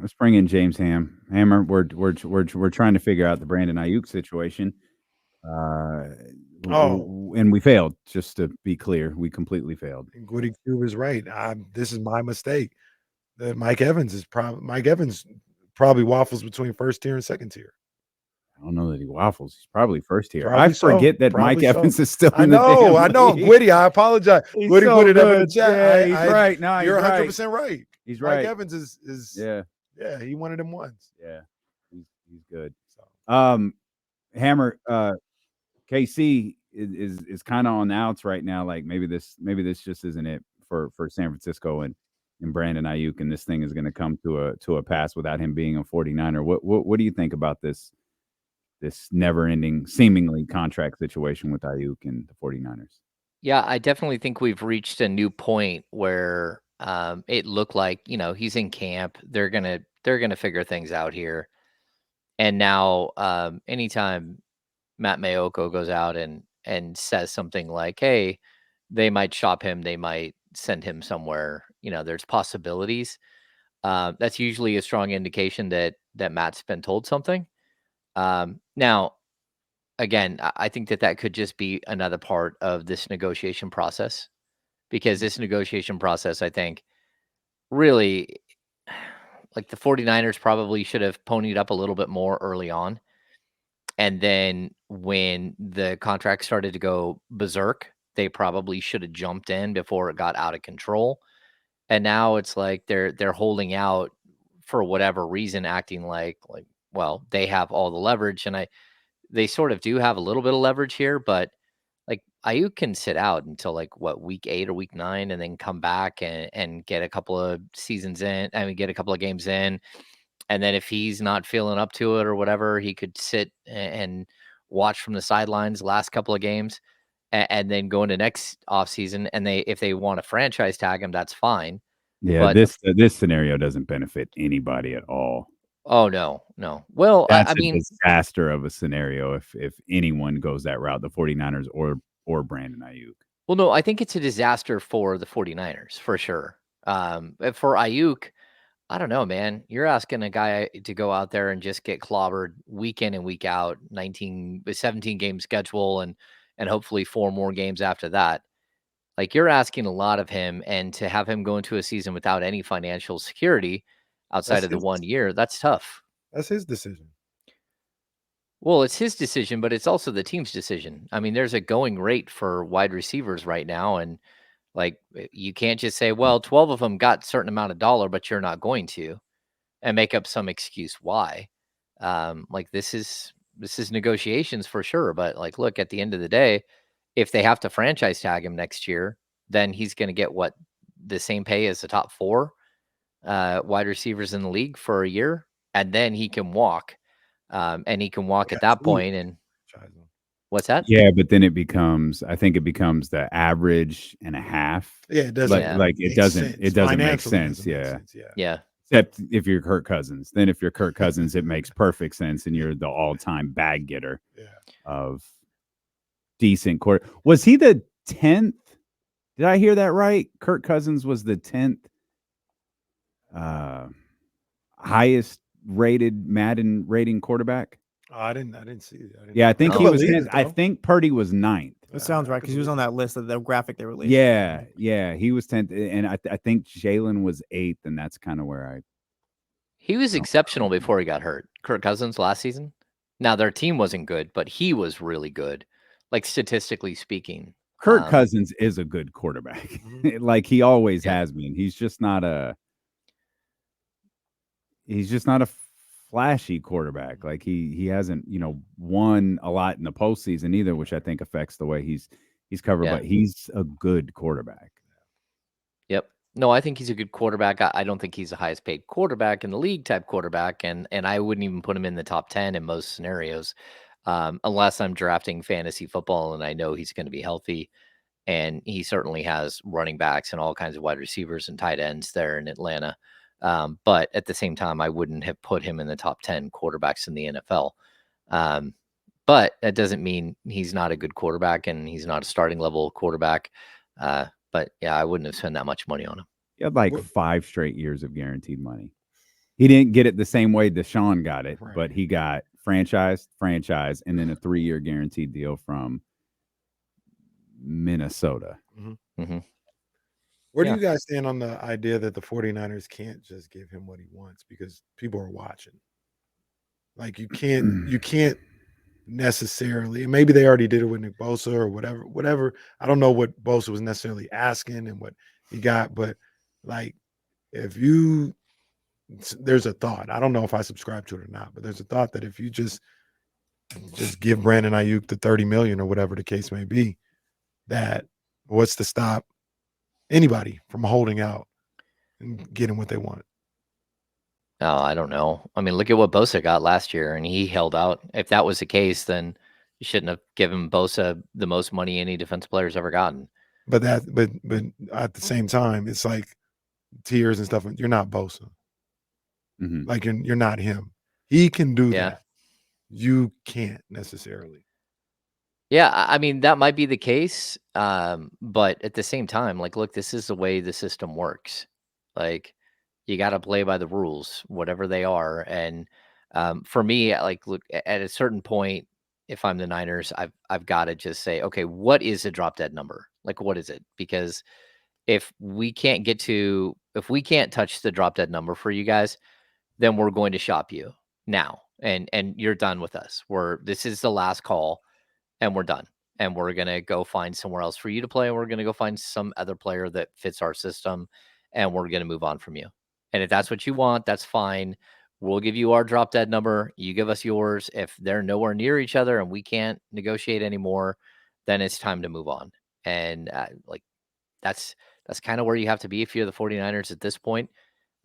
Let's bring in James Hammer. We're trying to figure out the Brandon Aiyuk situation. Uh, Oh, and we failed. Just to be clear, we completely failed. Goody Cube is right. This is my mistake. Mike Evans probably waffles between first tier and second tier. I don't know that he waffles. He's probably first tier. I Probably so. forget that Mike Probably so. Evans is still I in the damn know. I know. league. Gwitty, I apologize. He's Gwitty so put it up in the good. chat. Yeah, he's right. No, you're he's right. 100% right. He's Mike right. Evans is Yeah. he one of them ones. Yeah. He's good. Hammer, KC is kind of on the outs right now. Like maybe this just isn't it for San Francisco and Brandon Aiyuk, and this thing is going to come to a pass without him being a 49er. What do you think about this never ending seemingly contract situation with Aiyuk and the 49ers? Yeah, I definitely think we've reached a new point where it looked like, he's in camp. They're gonna figure things out here. And now anytime Matt Mayoko goes out and says something like, "Hey, they might shop him, they might send him somewhere," there's possibilities. That's usually a strong indication that Matt's been told something. Now, again, I think that could just be another part of this negotiation process, because this negotiation process, I think, really, like, the 49ers probably should have ponied up a little bit more early on. And then when the contract started to go berserk, they probably should have jumped in before it got out of control. And now it's like they're holding out for whatever reason, acting like, well, they have all the leverage. And they sort of do have a little bit of leverage here, but like Aiyuk can sit out until like week 8 or week 9, and then come back and get a couple of seasons in. I mean, get a couple of games in. And then if he's not feeling up to it or whatever, he could sit and watch from the sidelines the last couple of games, and then go into next offseason. And if they want to franchise tag him, that's fine. Yeah, But this scenario doesn't benefit anybody at all. Oh, no. Well, That's I mean, disaster of a scenario if anyone goes that route, the 49ers or Brandon Aiyuk. Well, no, I think it's a disaster for the 49ers, for sure. For Aiyuk, I don't know, man. You're asking a guy to go out there and just get clobbered week in and week out, 17 game schedule, and hopefully 4 more games after that. Like, you're asking a lot of him, and to have him go into a season without any financial security outside of the 1 year, that's tough. That's his decision. Well, it's his decision, but it's also the team's decision. I mean, there's a going rate for wide receivers right now, and like, you can't just say, well, 12 of them got a certain amount of dollar, but you're not going to, and make up some excuse why. Like, this is negotiations for sure. But like, look, at the end of the day, if they have to franchise tag him next year, then he's going to get the same pay as the top 4 wide receivers in the league for a year, and then he can walk. And he can walk at that point. And what's that? Yeah, but then I think it becomes the average and a half. Yeah, it doesn't it doesn't make sense. Yeah. Except if you're Kirk Cousins. Then if you're Kirk Cousins, it makes perfect sense, and you're the all-time bag getter of decent quarter. Was he the 10th? Did I hear that right? Kirk Cousins was the 10th highest rated Madden rating quarterback. Oh, I didn't see it. I think he was 10th. I think Purdy was 9th. It sounds right, because he was on that list of the graphic they released. Yeah, he was 10th, and I think Jalen was 8th, and that's kind of where he was exceptional before he got hurt. Kirk Cousins last season. Now, their team wasn't good, but he was really good, like, statistically speaking. Kirk Cousins is a good quarterback. Like, he always has been. He's just not a flashy quarterback. Like, he hasn't, won a lot in the postseason either, which I think affects the way he's covered. But he's a good quarterback. Yep. No, I think he's a good quarterback. I don't think he's the highest paid quarterback in the league type quarterback, and I wouldn't even put him in the top 10 in most scenarios, unless I'm drafting fantasy football and I know he's going to be healthy. And he certainly has running backs and all kinds of wide receivers and tight ends there in Atlanta. But at the same time, I wouldn't have put him in the top 10 quarterbacks in the NFL. But that doesn't mean he's not a good quarterback and he's not a starting level quarterback. But yeah, I wouldn't have spent that much money on him. He had like 5 straight years of guaranteed money. he didn't get it the same way Deshaun got it, Right. but he got franchise, and then a 3-year guaranteed deal from Minnesota. Mm-hmm. Where do Yeah. you guys stand on the idea that the 49ers can't just give him what he wants because people are watching? Like you can't necessarily, and maybe they already did it with Nick Bosa or whatever. I don't know what Bosa was necessarily asking and what he got, but like if you there's a thought. I don't know if I subscribe to it or not, but there's a thought that if you just give Brandon Aiyuk the 30 million or whatever the case may be, that what's to stop anybody from holding out and getting what they want? Oh, I don't know. I mean, look at what Bosa got last year, and he held out. If that was the case, then you shouldn't have given Bosa the most money any defensive player's ever gotten. But at the same time, it's like tiers and stuff. You're not Bosa. Mhm. Like you're not him. He can do Yeah. that. You can't necessarily. Yeah, I mean, that might be the case. But at the same time, like, look, this is the way the system works. Like, you got to play by the rules, whatever they are. And for me, like, look, at a certain point, if I'm the Niners, I've got to just say, okay, what is a drop dead number? Like, what is it? Because if we can't touch the drop dead number for you guys, then we're going to shop you now, and you're done with us. This is the last call, and we're done. And we're gonna go find somewhere else for you to play. And we're gonna go find some other player that fits our system, and we're gonna move on from you. And if that's what you want, that's fine. We'll give you our drop dead number. You give us yours. If they're nowhere near each other and we can't negotiate anymore, then it's time to move on. And like that's kind of where you have to be if you're the 49ers at this point.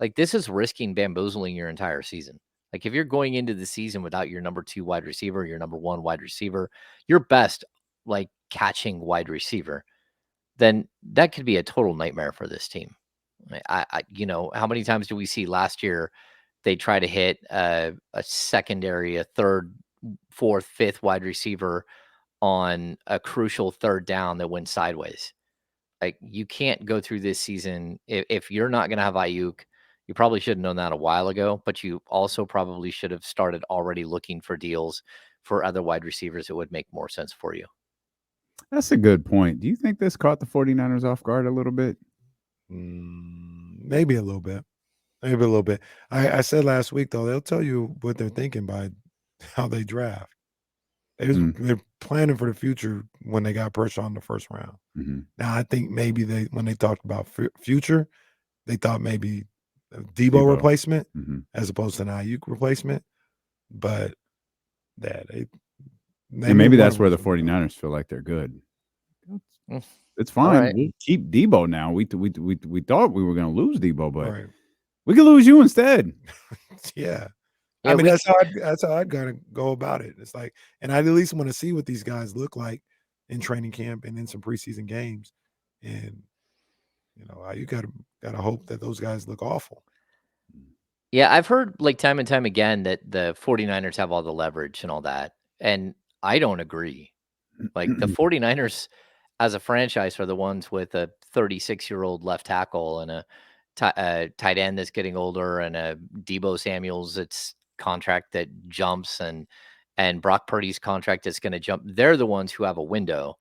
Like, this is risking bamboozling your entire season. Like, if you're going into the season without your number 2 wide receiver, your number 1 wide receiver, your best like catching wide receiver, then that could be a total nightmare for this team. How many times do we see last year they try to hit a secondary, a third, fourth, fifth wide receiver on a crucial third down that went sideways? Like, you can't go through this season if you're not going to have Aiyuk. You probably should have known that a while ago, but you also probably should have started already looking for deals for other wide receivers that would make more sense for you. That's a good point. Do you think this caught the 49ers off guard a little bit? Maybe a little bit. Maybe a little bit. I said last week though, they'll tell you what they're thinking by how they draft. They're planning for the future when they got pressure on the first round. Mm-hmm. Now I think maybe when they talked about future, they thought maybe a Debo replacement as opposed to an Aiyuk replacement. But that maybe that's where the 49ers feel like they're good. It's fine. Right. We'll keep Debo now. We thought we were going to lose Debo, but right. we could lose you instead. Yeah. Yeah, I mean, that's how I'd kind of go about it. It's like, and I at least want to see what these guys look like in training camp and in some preseason games. And you gotta hope that those guys look awful. Yeah, I've heard like time and time again that the 49ers have all the leverage and all that. And I don't agree. Like, the 49ers as a franchise are the ones with a 36-year-old left tackle and a tight end that's getting older and a Debo Samuels that's contract that jumps and Brock Purdy's contract that's going to jump. They're the ones who have a window.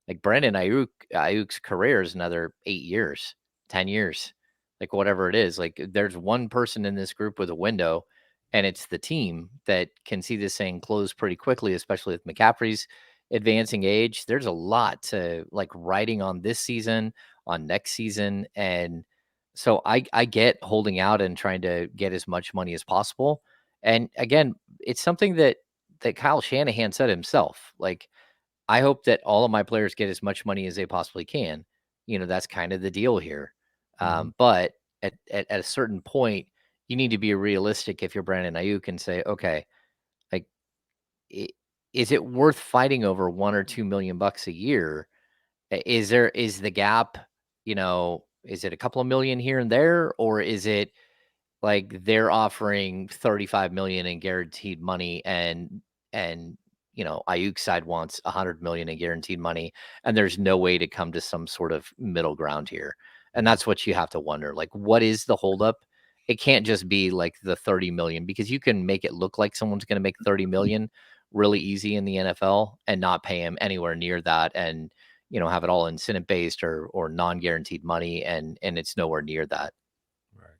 Like, Brandon Ayuk's career is another 8 years, 10 years, like whatever it is. Like, there's one person in this group with a window, and it's the team that can see this thing close pretty quickly, especially with McCaffrey's advancing age. There's a lot to like riding on this season, on next season. And so I get holding out and trying to get as much money as possible. And again, it's something that Kyle Shanahan said himself. Like, I hope that all of my players get as much money as they possibly can. That's kind of the deal here. But at a certain point, you need to be realistic if you're Brandon Aiyuk and say, okay, like, is it worth fighting over $1 or $2 million a year? Is the gap, is it a couple of million here and there, or is it like they're offering 35 million in guaranteed money and Ayuk's side wants 100 million in guaranteed money, and there's no way to come to some sort of middle ground here. And that's what you have to wonder. Like, what is the holdup? it can't just be like the 30 million, because you can make it look like someone's going to make 30 million really easy in the NFL and not pay him anywhere near that, and have it all incentive based or non-guaranteed money, and it's nowhere near that. Right.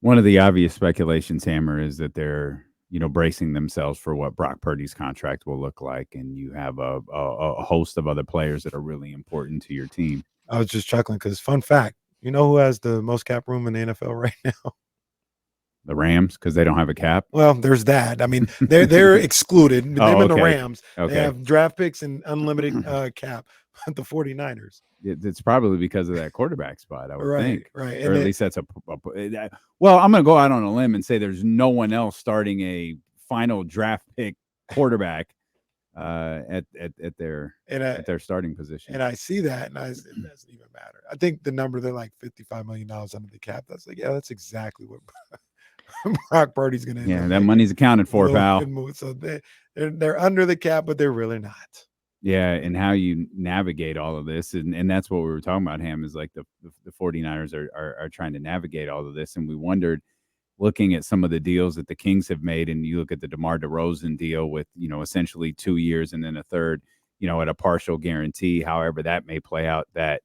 One of the obvious speculations, Hammer, is that they're bracing themselves for what Brock Purdy's contract will look like, and you have a host of other players that are really important to your team. I was just chuckling because, fun fact, you know who has the most cap room in the NFL right now? The Rams, because they don't have a cap. Well, there's that. I mean, they're excluded. Them and the Rams, they have draft picks and unlimited cap. But the 49ers. It's probably because of that quarterback spot, I would think. Right. Or at least that's well, I'm going to go out on a limb and say there's no one else starting a final draft pick quarterback at their starting position. And I see that, and it doesn't even matter. I think the number, they're like $55 million under the cap. That's like, yeah, that's exactly what Brock Purdy's going to. Yeah, that money's accounted for, pal. So they're under the cap, but they're really not. Yeah, and how you navigate all of this, and that's what we were talking about, Ham, is like the 49ers are trying to navigate all of this, and we wondered, looking at some of the deals that the Kings have made, and you look at the DeMar DeRozan deal with, essentially 2 years and then a third, at a partial guarantee, however that may play out, that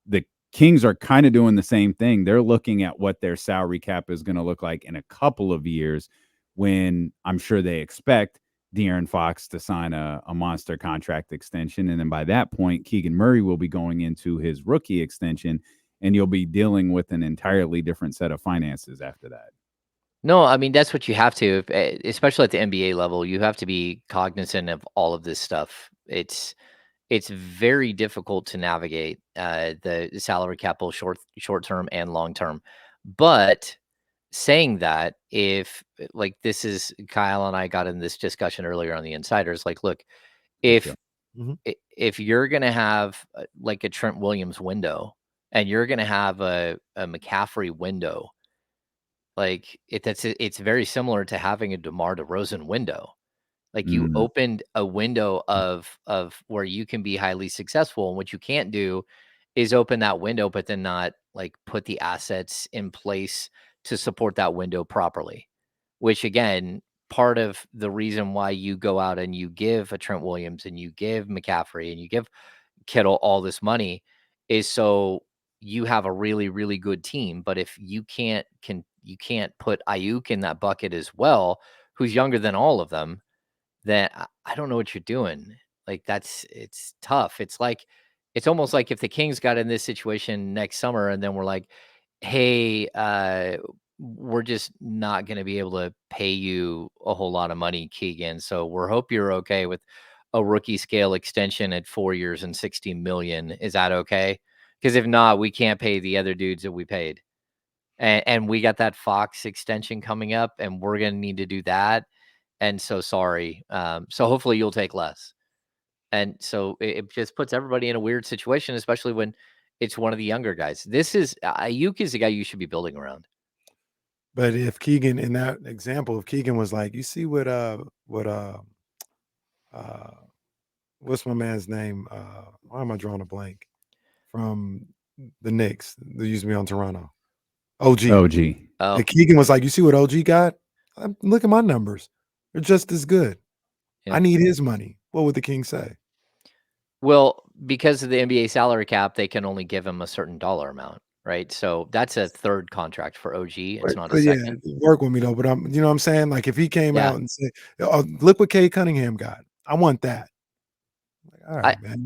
the Kings are kind of doing the same thing. They're looking at what their salary cap is going to look like in a couple of years, when I'm sure they expect De'Aaron Fox to sign a monster contract extension. And then by that point, Keegan Murray will be going into his rookie extension, and you'll be dealing with an entirely different set of finances after that. No, I mean, that's what you have to, especially at the NBA level. You have to be cognizant of all of this stuff. It's very difficult to navigate the salary cap, both short term and long term. But saying that, if like, this is, Kyle and I got in this discussion earlier on the Insiders, like, look, if you're going to have like a Trent Williams window, and you're going to have a McCaffrey window, like it's very similar to having a DeMar DeRozan window. Like, you opened a window of where you can be highly successful, and what you can't do is open that window, but then not like put the assets in place to support that window properly. Which, again, part of the reason why you go out and you give a Trent Williams and you give McCaffrey and you give Kittle all this money is so you have a really, really good team. But if you can't put Aiyuk in that bucket as well, who's younger than all of them, then I don't know what you're doing. Like, it's tough. It's almost like if the Kings got in this situation next summer and then we're like, hey, we're just not going to be able to pay you a whole lot of money, Keegan. So hope you're okay with a rookie scale extension at 4 years and 60 million. Is that okay? Because if not, we can't pay the other dudes that we paid. And we got that Fox extension coming up, and we're going to need to do that. And so sorry. So hopefully you'll take less. And so it just puts everybody in a weird situation, especially when it's one of the younger guys. Aiyuk is the guy you should be building around. But if Keegan, in that example, if Keegan was like, you see what what's my man's name? Why am I drawing a blank? From the Knicks, they used me on Toronto. OG. Oh. Keegan was like, you see what OG got? Look at my numbers. They're just as good. Yeah. I need his money. What would the Kings say? Well, because of the NBA salary cap, they can only give him a certain dollar amount, right? So that's a third contract for OG. It's not a second. Yeah, work with me though. But you know what I'm saying? Like, if he came out and said, oh, look what Cade Cunningham got. I want that. Like, all right, man.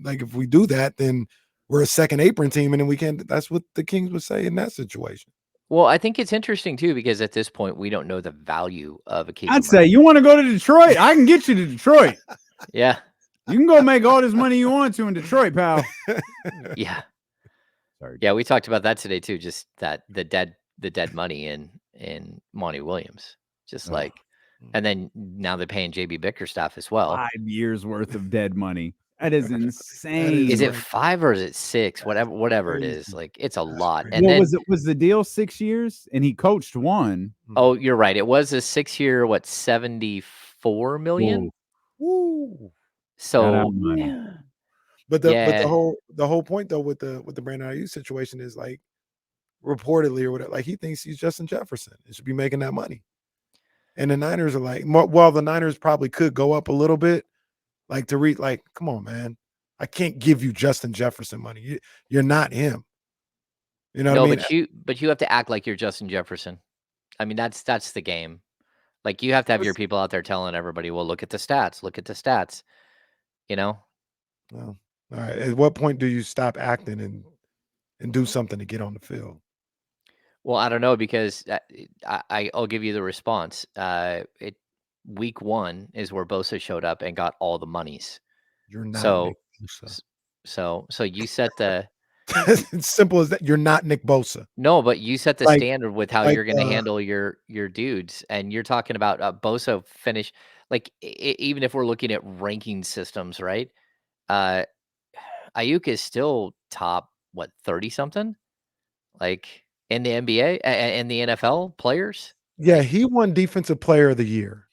Like, if we do that, then we're a second apron team, and then we can't. That's what the Kings would say in that situation. Well, I think it's interesting too, because at this point we don't know the value of a Keegan. I'd say, you want to go to Detroit? I can get you to Detroit. Yeah. You can go make all this money you want to in Detroit, pal. Yeah. Sorry. Yeah, we talked about that today too. Just that the dead money in Monty Williams. Just and then now they're paying JB Bickerstaff as well. 5 years worth of dead money. That is insane. Is it 5 or is it 6? Whatever it is. Like, it's a lot. And then was the deal 6 years, and he coached one. Oh, you're right. It was a 6-year, 74 million. Woo. So, but the whole point though with the Brandon Aiyuk situation is, like, reportedly or whatever. Like he thinks he's Justin Jefferson and should be making that money. And the Niners are like, well, the Niners probably could go up a little bit, like to read. Like, come on, man, I can't give you Justin Jefferson money. You're not him. You know what I mean? But you have to act like you're Justin Jefferson. I mean, that's the game. Like you have to have your people out there telling everybody, well, look at the stats. Look at the stats. You know? Well, all right. At what point do you stop acting and do something to get on the field? Well, I don't know, because I'll give you the response. Week 1 is where Bosa showed up and got all the monies. You're not So Nick Bosa. so you set the It's simple as that. You're not Nick Bosa. No, but you set the Like- standard with how like, you're going to handle your dudes, and you're talking about Bosa finish. Like even if we're looking at ranking systems, right? Aiyuk is still top 30 something, like in the NBA and the NFL players. Yeah, he won Defensive Player of the Year.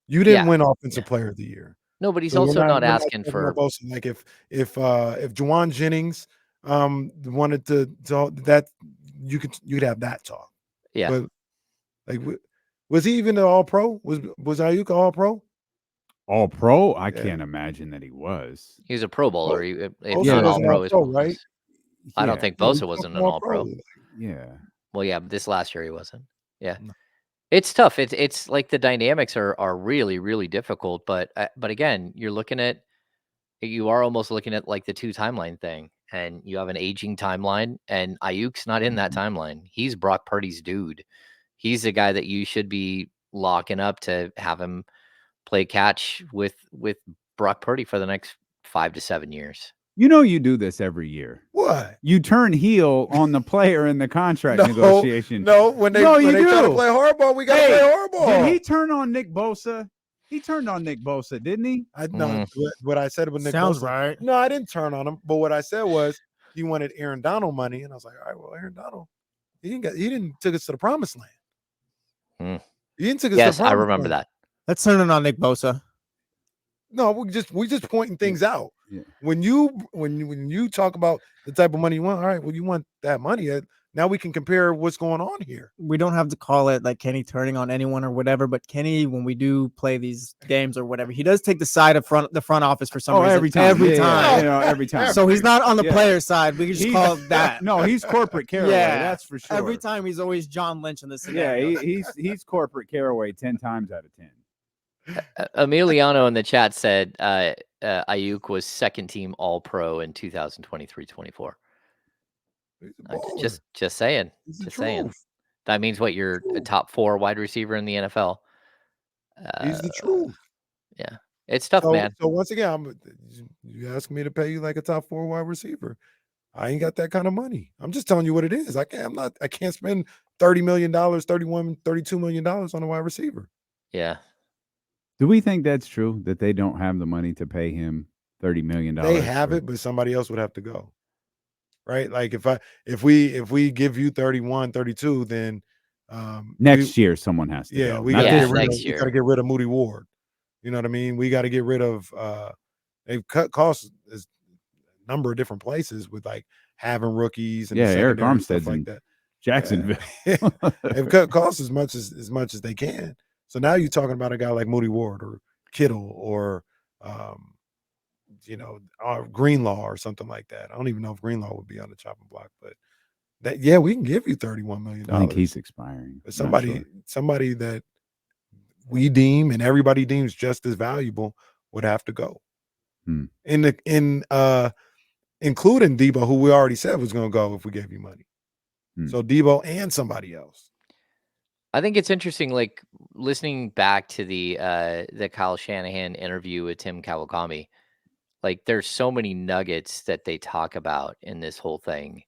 You didn't win Offensive Player of the Year. No, but he's So also not we're asking talking for. about Bosa. Like if Juwan Jennings wanted to that, you'd have that talk. Yeah. But like, was he even an All Pro? Was Aiyuk All Pro? All Pro? I can't imagine that he was. He was a Pro Bowler. If Bosa not was All an Pro, All-Pro, right? I don't think Bosa wasn't an All Pro. Yeah. Well, yeah, but this last year he wasn't. Yeah. No. It's tough. It's like the dynamics are really, really difficult. But again, you are almost looking at like the 2 timeline thing, and you have an aging timeline, and Ayuk's not in that timeline. He's Brock Purdy's dude. He's the guy that you should be locking up to have him play catch with Brock Purdy for the next 5 to 7 years. You know, you do this every year. What? You turn heel on the player in the contract negotiation. No, when they try to play hardball, we got to play hardball. Did he turn on Nick Bosa? He turned on Nick Bosa, didn't he? What I said about Nick Sounds Bosa, right. No, I didn't turn on him. But what I said was he wanted Aaron Donald money, and I was like, all right, well, Aaron Donald, he didn't take us to the promised land. He didn't take us to the promised I remember land. that. Let's turn it on Nick Bosa. No, we just pointing things out. Yeah. When you talk about the type of money you want, all right, well, you want that money. Now we can compare what's going on here. We don't have to call it like Kenny turning on anyone or whatever, but Kenny, when we do play these games or whatever, he does take the side of the front office for some reason. Every time. Every Yeah, time. you know, every time. So he's not on the player side. We can just call it that. No, he's corporate Caraway. Yeah. That's for sure. Every time he's always John Lynch in this Yeah, scenario. he's corporate Caraway 10 times out of 10. Emiliano in the chat said Aiyuk was second team All Pro in 2023-24. Just saying. Just saying. That means what? You're a top 4 wide receiver in the NFL. He's the truth. Yeah, it's tough, man. So once again, you ask me to pay you like a top 4 wide receiver. I ain't got that kind of money. I'm just telling you what it is. I can't spend $30 million, $32 million on a wide receiver. Yeah. Do we think that's true, that they don't have the money to pay him $30 million? They have it, but somebody else would have to go. Right? Like if we give you 31, 32, then next year someone has to go. We gotta get rid of Moody Ward. You know what I mean? We got to get rid of they've cut costs a number of different places with like having rookies and Eric Armstead's stuff like that. Jacksonville. They've cut costs as much as they can. So now you're talking about a guy like Moody Ward or Kittle or Greenlaw or something like that. I don't even know if Greenlaw would be on the chopping block, but we can give you $31 million. I think he's expiring. But somebody that we deem and everybody deems just as valuable would have to go. Including Debo, who we already said was going to go if we gave you money. So Debo and somebody else. I think it's interesting, like listening back to the Kyle Shanahan interview with Tim Kawakami. Like there's so many nuggets that they talk about in this whole thing,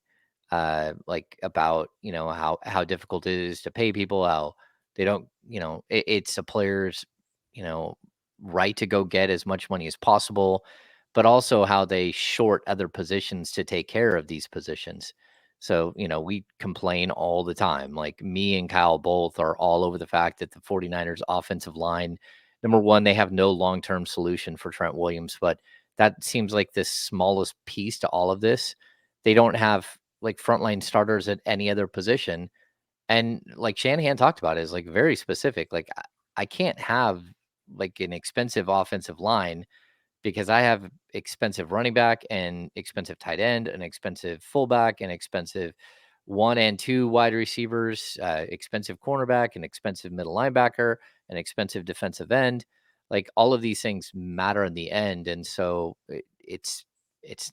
like about how difficult it is to pay people, how they don't, it's a player's right to go get as much money as possible, but also how they short other positions to take care of these positions. So, we complain all the time. Like me and Kyle both are all over the fact that the 49ers offensive line, number one, they have no long-term solution for Trent Williams, but that seems like the smallest piece to all of this. They don't have like frontline starters at any other position. And like Shanahan talked about it, is like very specific. Like I can't have like an expensive offensive line because I have expensive running back and expensive tight end, and expensive fullback, and expensive 1 and 2 wide receivers, expensive cornerback, and expensive middle linebacker, and expensive defensive end. Like all of these things matter in the end, and so it's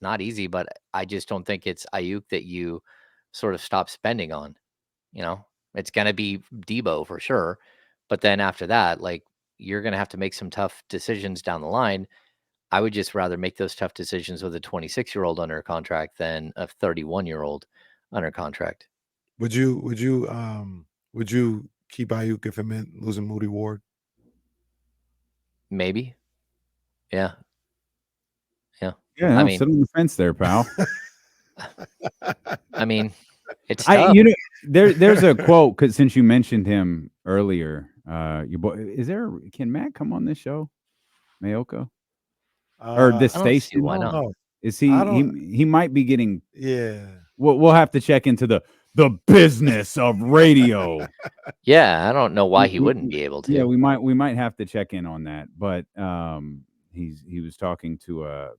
not easy. But I just don't think it's Aiyuk that you sort of stop spending on. You know, it's going to be Debo for sure, but then after that, like you're going to have to make some tough decisions down the line. I would just rather make those tough decisions with a 26-year-old under contract than a 31-year-old under contract. Would you keep Aiyuk if it meant losing Moody Ward? Maybe. Yeah. Yeah, I no, mean, sit on the fence there, pal. I mean, it's tough. There's a quote, because since you mentioned him earlier, your boy, can Matt come on this show, Mayoko, or this I don't see station? why not. Is he might be getting? Yeah. We'll have to check into the business of radio. Yeah, I don't know why he wouldn't be able to. Yeah, we might have to check in on that. But he was talking to a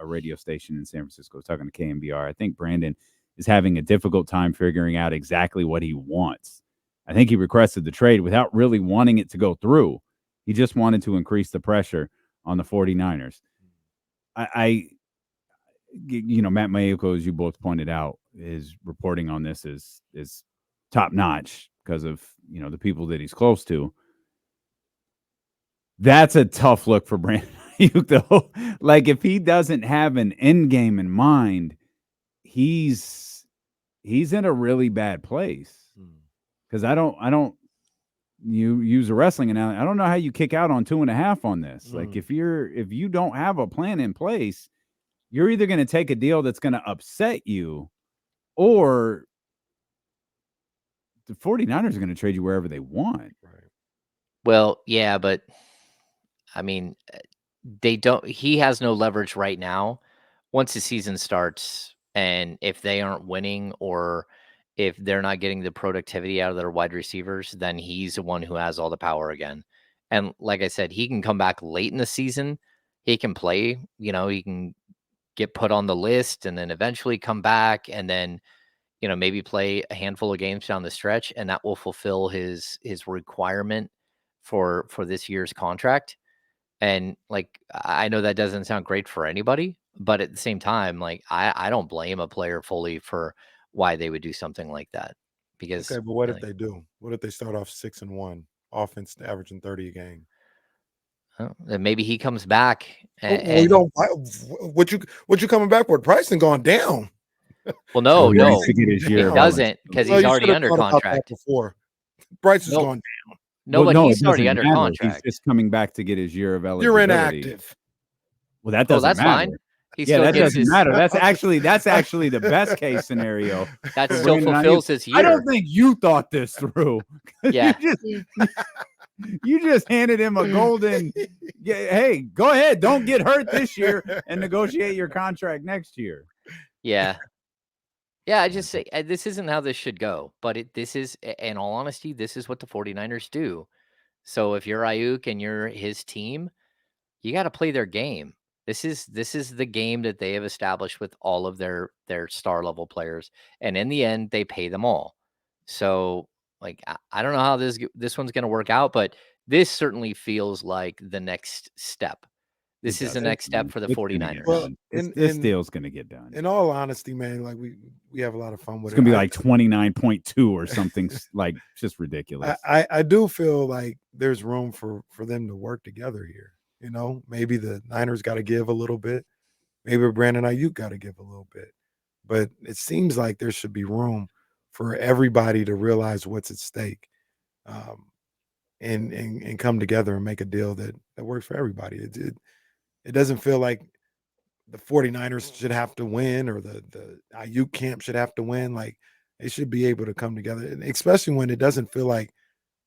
radio station in San Francisco, talking to KMBR. I think Brandon is having a difficult time figuring out exactly what he wants. I think he requested the trade without really wanting it to go through. He just wanted to increase the pressure on the 49ers. Matt Mayoko, as you both pointed out, his reporting on this is top notch because of, the people that he's close to. That's a tough look for Brandon Aiyuk, though. Like, if he doesn't have an end game in mind, he's in a really bad place. Because you use a wrestling analogy. I don't know how you kick out on 2.5 on this. Like, if you don't have a plan in place, you're either going to take a deal that's going to upset you, or the 49ers are going to trade you wherever they want. Right. Well, yeah, but I mean, he has no leverage right now. Once the season starts, and if they aren't winning, or if they're not getting the productivity out of their wide receivers, then he's the one who has all the power again. And like I said, he can come back late in the season. He can play, he can get put on the list and then eventually come back, and then, maybe play a handful of games down the stretch, and that will fulfill his requirement for this year's contract. And like, I know that doesn't sound great for anybody, but at the same time, like, I don't blame a player fully for why they would do something like that. Because Okay, but what if they do? What if they start off 6-1, offense averaging 30 a game? Then maybe he comes back. What you coming back for? Price has gone down. Well, no, it doesn't, because he's already under contract. Before Price has gone down. No, but he's already under contract. He's just coming back to get his year of eligibility. You're inactive. Well, that doesn't that's matter. Fine. That doesn't matter. That's actually the best case scenario. That still fulfills his year. I don't think you thought this through. Yeah. You just handed him a golden. Hey, go ahead. Don't get hurt this year and negotiate your contract next year. Yeah. Yeah, I just say this isn't how this should go. But this is, in all honesty, this is what the 49ers do. So if you're Aiyuk and you're his team, you got to play their game. This is the game that they have established with all of their star level players, and in the end, they pay them all. So, like, I don't know how this one's going to work out, but this certainly feels like the next step. This is the next step for the 49ers. Well, this deal's going to get done. In all honesty, man, like we have a lot of fun with it. It's going to be like 29.2 or something, like just ridiculous. I do feel like there's room for them to work together here. Maybe the Niners got to give a little bit. Maybe Brandon Aiyuk got to give a little bit. But it seems like there should be room for everybody to realize what's at stake, and come together and make a deal that works for everybody. It doesn't feel like the 49ers should have to win, or the Aiyuk camp should have to win. Like, they should be able to come together, and especially when it doesn't feel like, at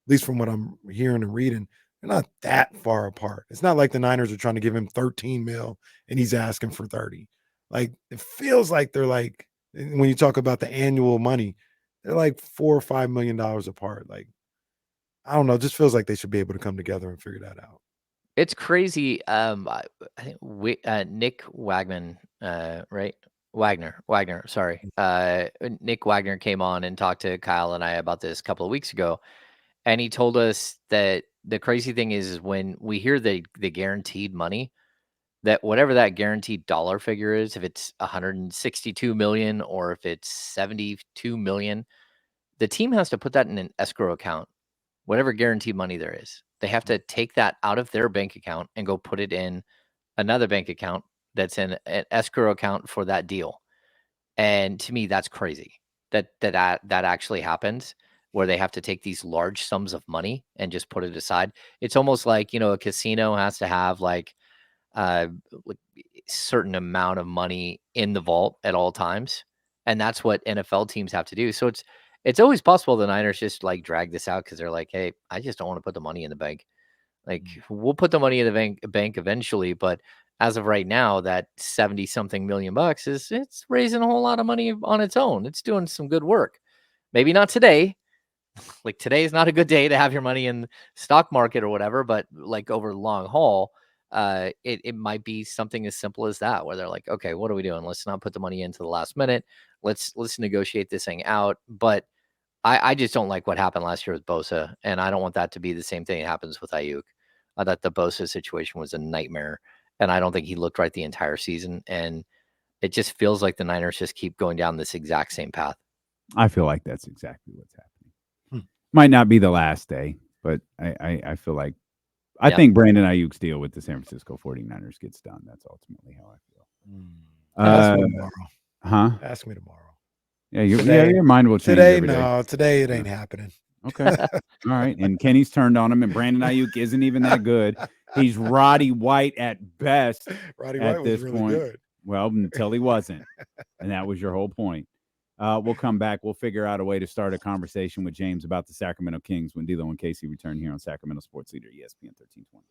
least from what I'm hearing and reading, they're not that far apart. It's not like the Niners are trying to give him $13 million and he's asking for 30. Like, it feels like they're like And when you talk about the annual money, they're like $4 or $5 million apart. Like, I don't know. It just feels like they should be able to come together and figure that out. It's crazy. I think Nick Wagman, right? Wagner. Sorry. Nick Wagner came on and talked to Kyle and I about this a couple of weeks ago, and he told us that the crazy thing is when we hear the guaranteed money, that whatever that guaranteed dollar figure is, if it's 162 million or if it's 72 million, the team has to put that in an escrow account. Whatever guaranteed money there is, they have to take that out of their bank account and go put it in another bank account that's in an escrow account for that deal. And to me, that's crazy that actually happens, where they have to take these large sums of money and just put it aside. It's almost like, a casino has to have like a certain amount of money in the vault at all times, and that's what NFL teams have to do. So it's always possible the Niners just like drag this out because they're like, hey, I just don't want to put the money in the bank. Like, we'll put the money in the bank eventually, but as of right now, that 70 something million bucks it's raising a whole lot of money on its own. It's doing some good work. Maybe not today. Like, today is not a good day to have your money in stock market or whatever, but like over the long haul, it might be something as simple as that, where they're like, okay, what are we doing? Let's not put the money into the last minute. Let's negotiate this thing out. But I just don't like what happened last year with Bosa, and I don't want that to be the same thing that happens with Aiyuk. I thought the Bosa situation was a nightmare, and I don't think he looked right the entire season. And it just feels like the Niners just keep going down this exact same path. I feel like that's exactly what's happening. Might not be the last day, but I feel like I think Brandon Ayuk's deal with the San Francisco 49ers gets done. That's ultimately how I feel. Ask me tomorrow. Huh? Ask me tomorrow. Yeah, your mind will change every day. No, today it ain't happening. Okay. All right. And Kenny's turned on him, and Brandon Aiyuk isn't even that good. He's Roddy White at best. Roddy at White this was really point. good. Well, until he wasn't. And that was your whole point. We'll come back. We'll figure out a way to start a conversation with James about the Sacramento Kings when D'Lo and Casey return here on Sacramento Sports Leader, ESPN 1320.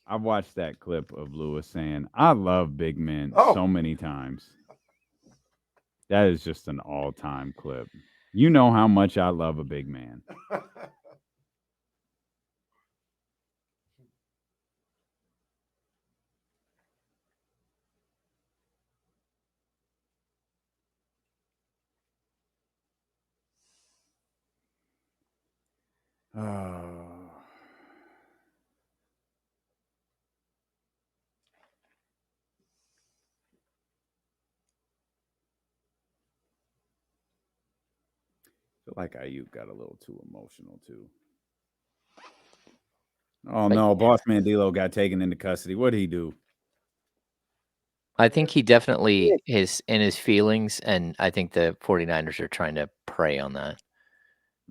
I've watched that clip of Lewis saying, I love big men so many times. That is just an all-time clip. You know how much I love a big man. I feel like Aiyuk got a little too emotional too. Oh no, boss man D'Lo got taken into custody. What'd he do? I think he definitely is in his feelings, and I think the 49ers are trying to prey on that.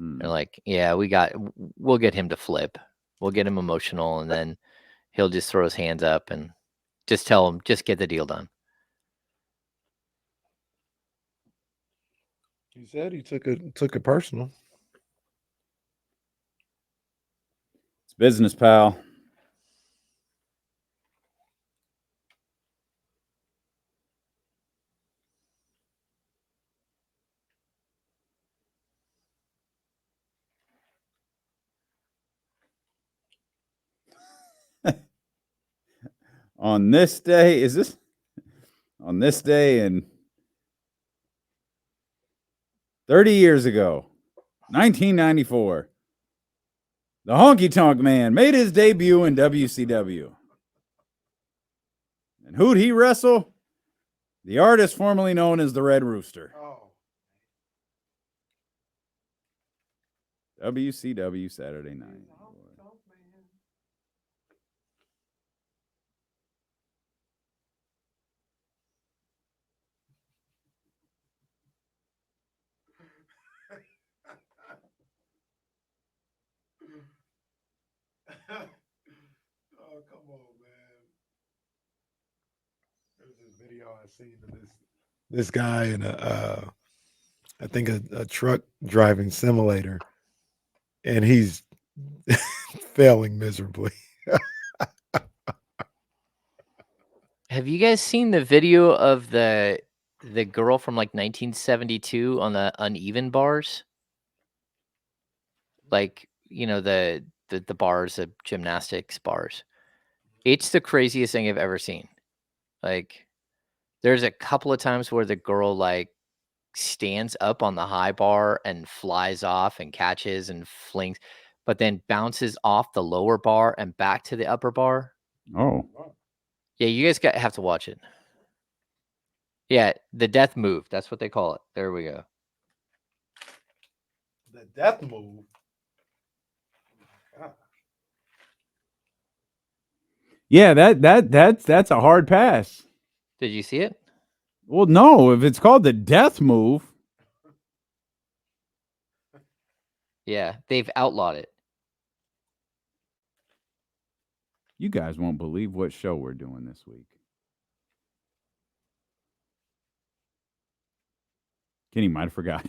They're like, yeah, we'll get him to flip. We'll get him emotional, and then he'll just throw his hands up and just tell him, just get the deal done. He said he took it personal. It's business, pal. On this day and 30 years ago, 1994, the Honky Tonk Man made his debut in WCW. And who'd he wrestle? The artist formerly known as the Red Rooster. WCW Saturday night. Oh, come on, man. There's this video I seen of this guy in I think a truck driving simulator, and he's failing miserably. Have you guys seen the video of the girl from like 1972 on the uneven bars? Like, the bars, the gymnastics bars. It's the craziest thing I've ever seen. Like, there's a couple of times where the girl like stands up on the high bar and flies off and catches and flings, but then bounces off the lower bar and back to the upper bar. Oh, Yeah, you guys have to watch it. Yeah, the death move. That's what they call it. There we go. The death move. yeah. That's a hard pass. Did you see it? Well, no. If it's called the death move, Yeah, they've outlawed it. you guys won't believe what show we're doing this week. Kenny might have forgot.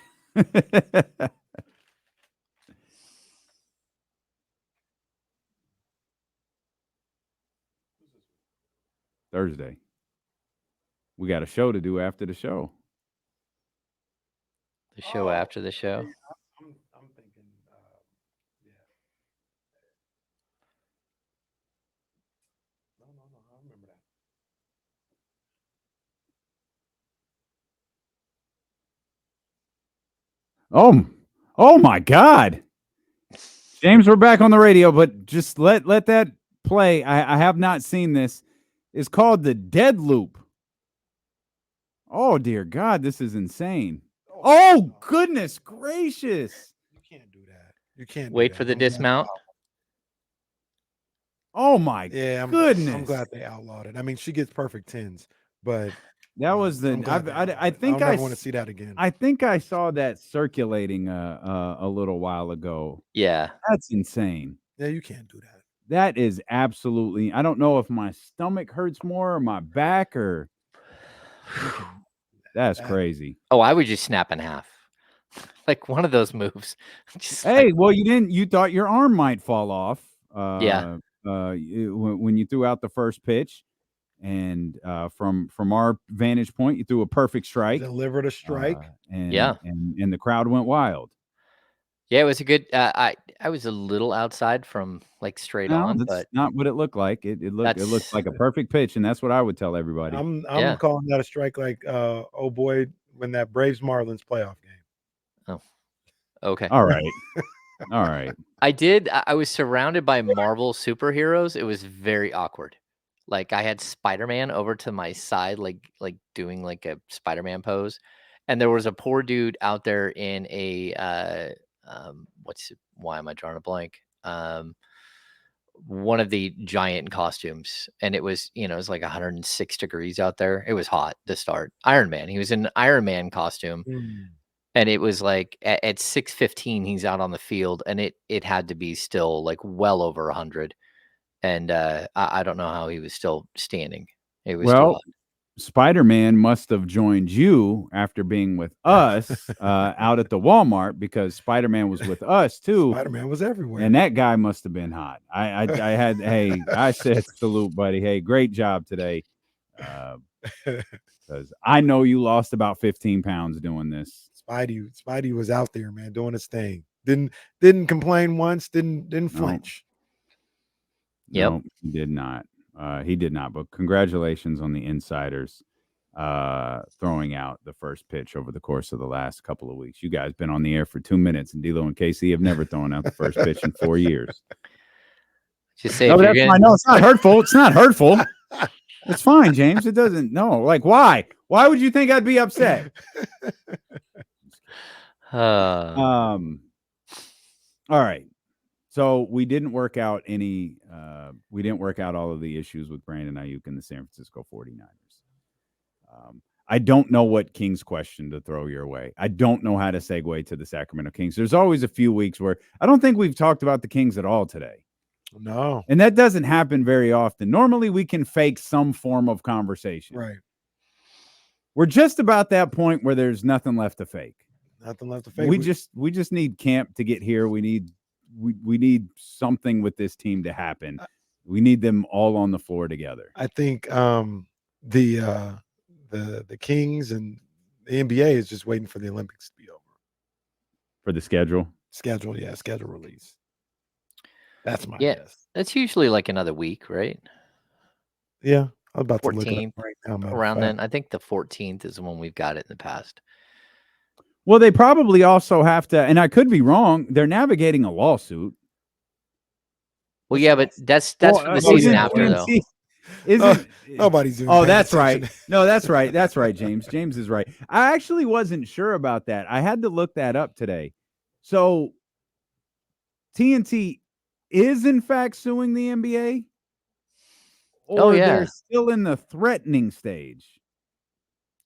Thursday. We got a show to do after the show. The show after the show. I'm thinking, yeah. No, I remember that. Oh my God. James, we're back on the radio, but just let that play. I have not seen this. It's called the Dead Loop. Oh dear God, this is insane. Oh goodness gracious. You can't do that. You can't Wait for the dismount. Oh my goodness. I'm glad they outlawed it. I mean, she gets perfect 10s, but that was the I think I want to see that again. I think I saw that circulating a little while ago. Yeah. That's insane. Yeah, you can't do that. That is absolutely, I don't know if my stomach hurts more or my back or that's crazy. Oh, I would just snap in half. Like one of those moves. Just hey, well, you thought your arm might fall off. Yeah. When you threw out the first pitch, and from our vantage point, you threw a perfect strike, delivered a strike, and the crowd went wild. Yeah, it was a good. I was a little outside from like straight on, that's but not what it looked like. It looked like a perfect pitch, and that's what I would tell everybody. I'm calling that a strike, like oh boy, when that Braves Marlins playoff game. Oh, okay, all right, all right. I was surrounded by Marvel superheroes. It was very awkward. Like I had Spider-Man over to my side, like doing like a Spider-Man pose, and there was a poor dude out there in a why am I drawing a blank? One of the giant costumes, and it was it was like 106 degrees out there. It was hot to start. Iron Man. He was in an Iron Man costume, and it was like at 6:15 he's out on the field, and it had to be still like well over 100, and I don't know how he was still standing. It was too hot. Spider-Man must have joined you after being with us out at the Walmart, because Spider-Man was with us too. Spider-Man was everywhere, and that guy must have been hot. I I said salute, buddy. Hey, great job today. Because I know you lost about 15 pounds doing this. Spidey was out there, man, doing his thing. Didn't complain once. Didn't flinch. Yep, no, he did not. He did not, but congratulations on the Insiders throwing out the first pitch over the course of the last couple of weeks. You guys been on the air for 2 minutes, and D'Lo and KC have never thrown out the first pitch in 4 years. Just say no, that's fine. No, it's not hurtful. It's not hurtful. It's fine, James. It doesn't. No, like why? Why would you think I'd be upset? All right. So we didn't work out any. We didn't work out all of the issues with Brandon Aiyuk and the San Francisco 49ers. I don't know what Kings question to throw your way. I don't know how to segue to the Sacramento Kings. There's always a few weeks where I don't think we've talked about the Kings at all today. No, and that doesn't happen very often. Normally, we can fake some form of conversation. Right. We're just about that point where there's nothing left to fake. Nothing left to fake. We just need camp to get here. We need something with this team to happen. We need them all on the floor together. I think the Kings and the NBA is just waiting for the Olympics to be over. For the schedule. Schedule release. That's my Yeah. guess. That's usually like another week, right? Yeah, I'm about to look it 14th, up right now. matter of around fact. then. I think the 14th is when we've got it in the past. Well, they probably also have to, and I could be wrong, they're navigating a lawsuit. Well, What's yeah, the but lawsuit? that's for the season after, though. Isn't Nobody's doing Oh, paying that's right. attention. No, that's right. That's right, James. James is right. I actually wasn't sure about that. I had to look that up today. So TNT is in fact suing the NBA? Or yeah. they're still in the threatening stage?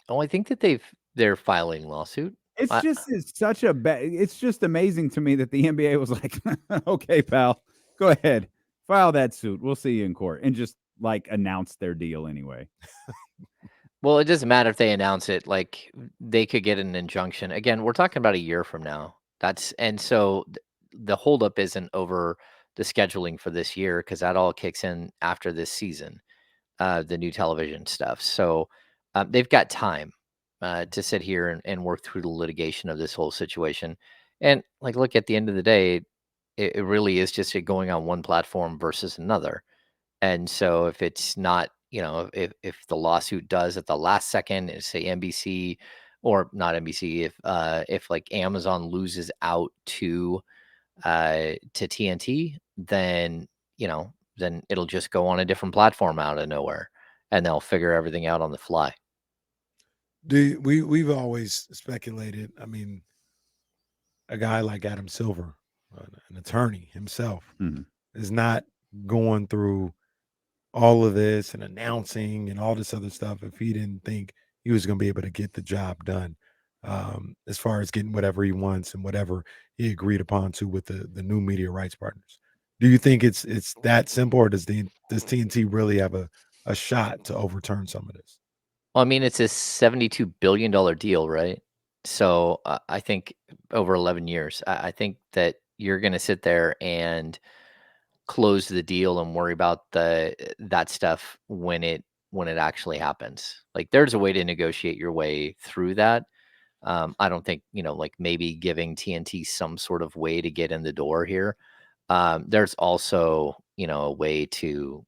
Oh, I think that they're filing lawsuit. It's it's just amazing to me that the NBA was like, okay, pal, go ahead, file that suit. We'll see you in court, and just like announce their deal anyway. Well, it doesn't matter if they announce it. Like, they could get an injunction. Again, we're talking about a year from now. So the holdup isn't over the scheduling for this year, because that all kicks in after this season, the new television stuff. So they've got time to sit here and work through the litigation of this whole situation. And like, look, at the end of the day, it really is just it going on one platform versus another. And so if it's not, if the lawsuit does at the last second, say NBC, or not NBC, if like Amazon loses out to TNT, then then it'll just go on a different platform out of nowhere, and they'll figure everything out on the fly. We've always speculated. I mean, a guy like Adam Silver, an attorney himself, is not going through all of this and announcing and all this other stuff if he didn't think he was going to be able to get the job done, as far as getting whatever he wants and whatever he agreed upon to with the new media rights partners. Do you think it's that simple, or does TNT really have a shot to overturn some of this? Well, I mean, it's a $72 billion deal, right? So I think over 11 years, I think that you're going to sit there and close the deal and worry about that stuff when it actually happens. Like, there's a way to negotiate your way through that. I don't think, like, maybe giving TNT some sort of way to get in the door here. There's also, a way to,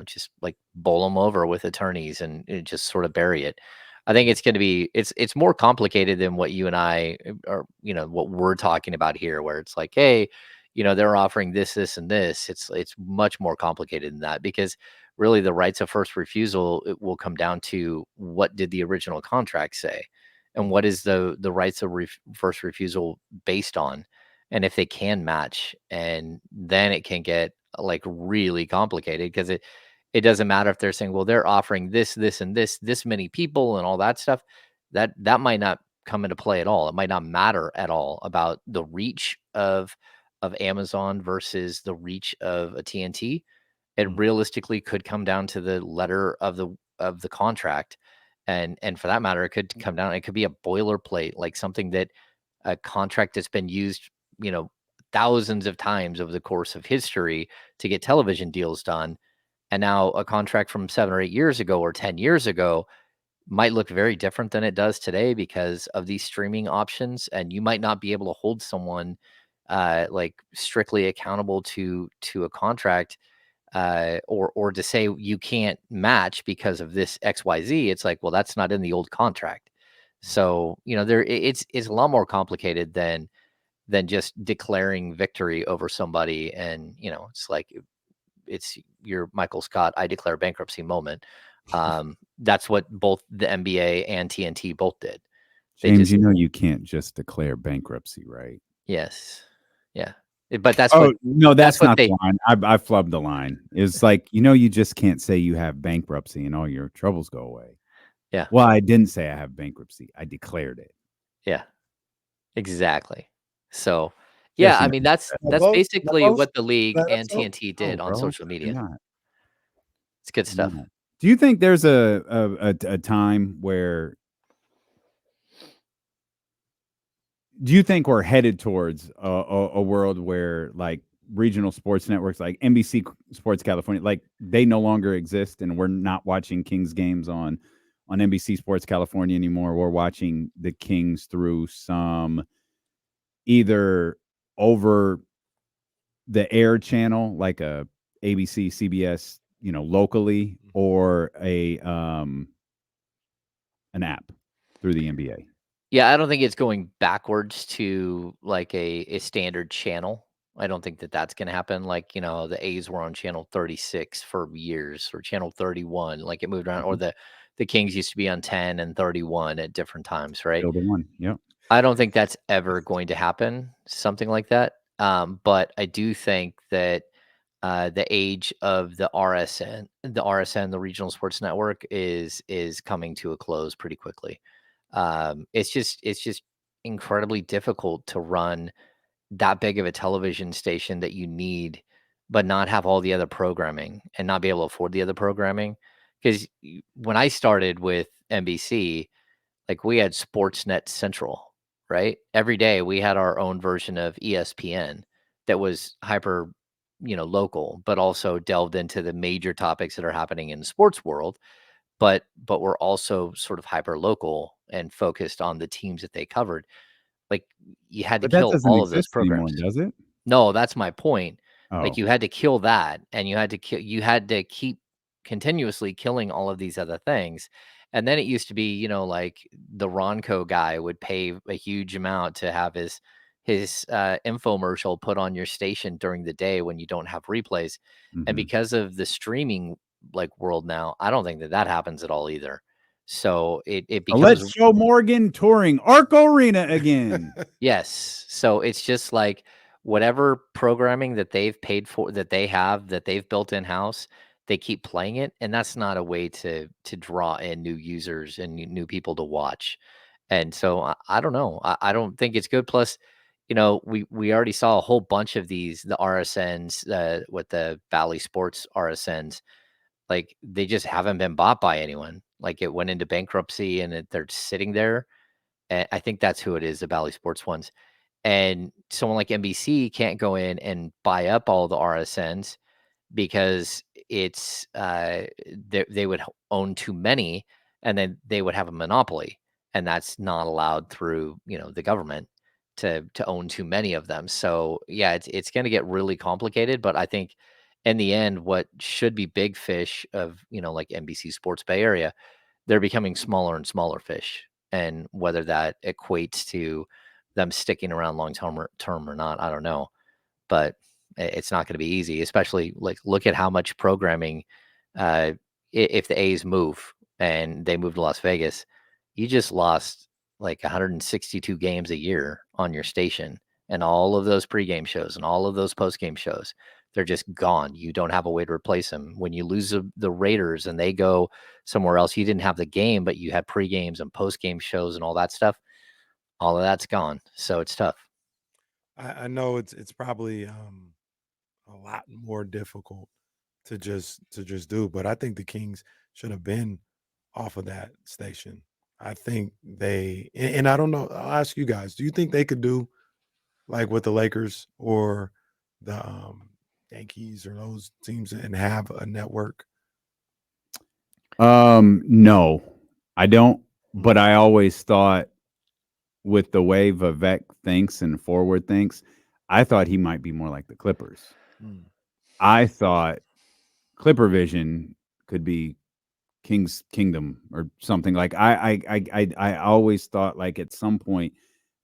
just like bowl them over with attorneys and just sort of bury it. I think it's going to be, it's more complicated than what you and I are, what we're talking about here, where it's like, hey, they're offering this, and this. It's much more complicated than that, because really the rights of first refusal, it will come down to what did the original contract say, and what is the rights of first refusal based on, and if they can match. And then it can get like really complicated, because it doesn't matter if they're saying, well, they're offering this and this many people and all that stuff. That might not come into play at all. It might not matter at all about the reach of Amazon versus the reach of a TNT. It realistically could come down to the letter of the contract. And for that matter, it could come down, it could be a boilerplate, like something that a contract that's been used, thousands of times over the course of history to get television deals done. And now a contract from 7 or 8 years ago or 10 years ago might look very different than it does today because of these streaming options. And you might not be able to hold someone like strictly accountable to a contract, or to say you can't match because of this XYZ. It's like, well, that's not in the old contract. So, it's a lot more complicated than just declaring victory over somebody. And, it's like, it's your Michael Scott, I declare bankruptcy moment. That's what both the NBA and TNT both did. They James, just, you can't just declare bankruptcy, right? yes. Yeah. But that's Oh, what, no, that's what not they, the line. I flubbed the line. It's like, you just can't say you have bankruptcy and all your troubles go away. yeah. Well, I didn't say I have bankruptcy. I declared it. Yeah, exactly. So, yeah, Guess I you're mean, not that's Both- basically both- what the league and so- TNT Oh, did on bro, social you're media. not. It's good stuff. No. Do you think there's a time where do you think we're headed towards a world where like regional sports networks like NBC Sports California, like they no longer exist, and we're not watching Kings games on NBC Sports California anymore. We're watching the Kings through some either over the air channel, like a ABC, CBS, locally, or an app through the NBA. Yeah, I don't think it's going backwards to like a standard channel. I don't think that that's going to happen. Like, the A's were on channel 36 for years, or channel 31, like it moved around, or the Kings used to be on 10 and 31 at different times, right? Still the one. Yep. I don't think that's ever going to happen, something like that. But I do think that the age of the RSN, the Regional Sports Network, is coming to a close pretty quickly. It's just incredibly difficult to run that big of a television station that you need, but not have all the other programming and not be able to afford the other programming. Because when I started with NBC, like we had Sportsnet Central, right? Every day we had our own version of ESPN that was hyper, local, but also delved into the major topics that are happening in the sports world. But we're also sort of hyper local and focused on the teams that they covered. Like you had to But that kill doesn't all of those exist anymore, programs. does it? No, that's my point. Oh, Like you had to kill that, and you had to keep continuously killing all of these other things. And then it used to be, like the Ronco guy would pay a huge amount to have his infomercial put on your station during the day when you don't have replays. And because of the streaming like world now, I don't think that happens at all either. So it becomes let's show Morgan touring Arco Arena again. Yes. So it's just like whatever programming that they've paid for, that they've built in house, they keep playing it, and that's not a way to draw in new users and new people to watch. And so I don't know. I don't think it's good. Plus, we already saw a whole bunch of the RSNs, with the Valley Sports RSNs. Like they just haven't been bought by anyone. Like it went into bankruptcy, and they're sitting there. And I think that's who it is, the Valley Sports ones. And someone like NBC can't go in and buy up all the RSNs because it's they would own too many, and then they would have a monopoly, and that's not allowed through the government to own too many of them. So yeah, it's going to get really complicated. But I think in the end, what should be big fish of like NBC Sports Bay Area, they're becoming smaller and smaller fish. And whether that equates to them sticking around long term or not, I don't know. But it's not going to be easy, especially like look at how much programming. If the A's move and they move to Las Vegas, you just lost like 162 games a year on your station, and all of those pregame shows and all of those postgame shows. They're just gone. You don't have a way to replace them. When you lose the Raiders and they go somewhere else, you didn't have the game, but you had pre-games and post-game shows and all that stuff. All of that's gone. So it's tough. I know it's probably a lot more difficult to just do, but I think the Kings should have been off of that station. I think and I don't know. I'll ask you guys: do you think they could do like with the Lakers or the Yankees or those teams and have a network? No, I don't. But I always thought, with the way Vivek thinks and forward thinks, I thought he might be more like the Clippers. I thought Clipper Vision could be King's Kingdom or something. Like I always thought, like at some point,